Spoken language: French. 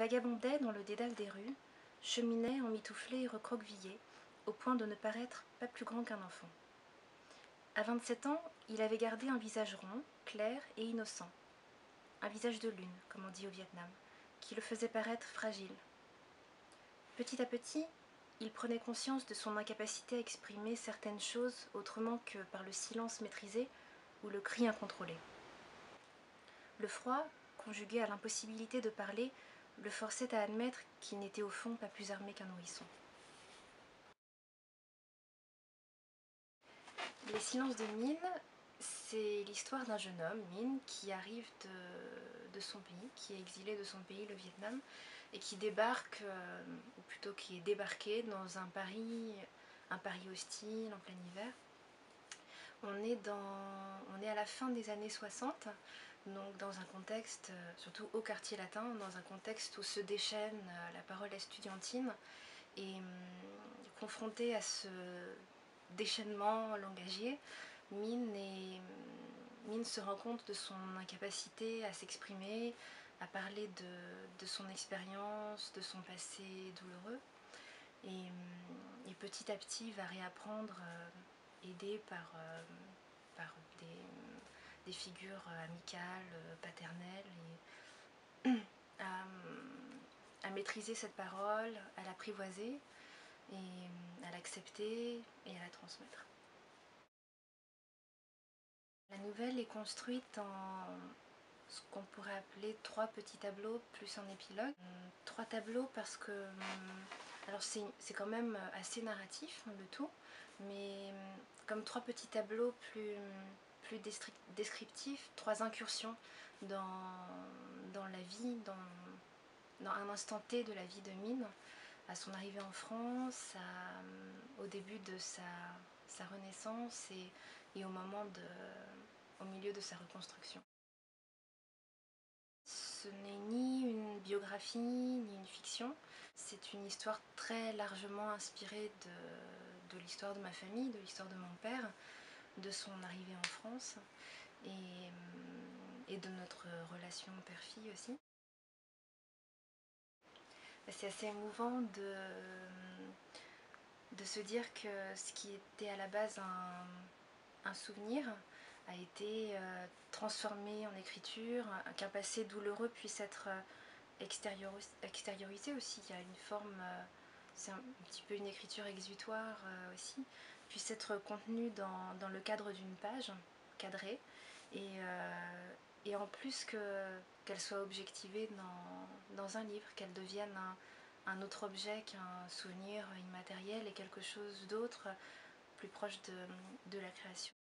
vagabondait dans le dédale des rues, cheminait emmitouflé et recroquevillé, au point de ne paraître pas plus grand qu'un enfant. À 27 ans, il avait gardé un visage rond, clair et innocent. Un visage de lune, comme on dit au Vietnam, qui le faisait paraître fragile. Petit à petit, il prenait conscience de son incapacité à exprimer certaines choses autrement que par le silence maîtrisé ou le cri incontrôlé. Le froid, conjugué à l'impossibilité de parler, le forçait à admettre qu'il n'était au fond pas plus armé qu'un nourrisson. Les silences de Minh, c'est l'histoire d'un jeune homme, Minh, qui arrive de son pays, qui est exilé de son pays, le Vietnam, et qui débarque, ou plutôt qui est débarqué dans un Paris hostile, en plein hiver. On est à la fin des années 60, donc dans un contexte, surtout au quartier latin, dans un contexte où se déchaîne la parole estudiantine, et confronté à ce déchaînement langagier, Minh se rend compte de son incapacité à s'exprimer, à parler de son expérience, de son passé douloureux, et petit à petit va réapprendre, aidé par des figures amicales, paternelles, à maîtriser cette parole, à l'apprivoiser, et à l'accepter et à la transmettre. La nouvelle est construite en ce qu'on pourrait appeler 3 petits tableaux plus un épilogue. 3 tableaux parce que, alors c'est quand même assez narratif le tout, mais comme 3 petits tableaux plus descriptifs, 3 incursions dans la vie, dans un instant T de la vie de Minh, à son arrivée en France, au début de sa renaissance et au milieu de sa reconstruction. Ce n'est ni une biographie ni une fiction, c'est une histoire très largement inspirée de l'histoire de ma famille, de l'histoire de mon père, de son arrivée en France et de notre relation père-fille aussi. C'est assez émouvant de se dire que ce qui était à la base un souvenir a été transformé en écriture, qu'un passé douloureux puisse être extériorisé aussi. Il y a une forme, c'est un petit peu une écriture exutoire aussi, puisse être contenu dans le cadre d'une page cadrée, et en plus qu'elle soit objectivée dans un livre, qu'elle devienne un autre objet qu'un souvenir immatériel et quelque chose d'autre, plus proche de la création.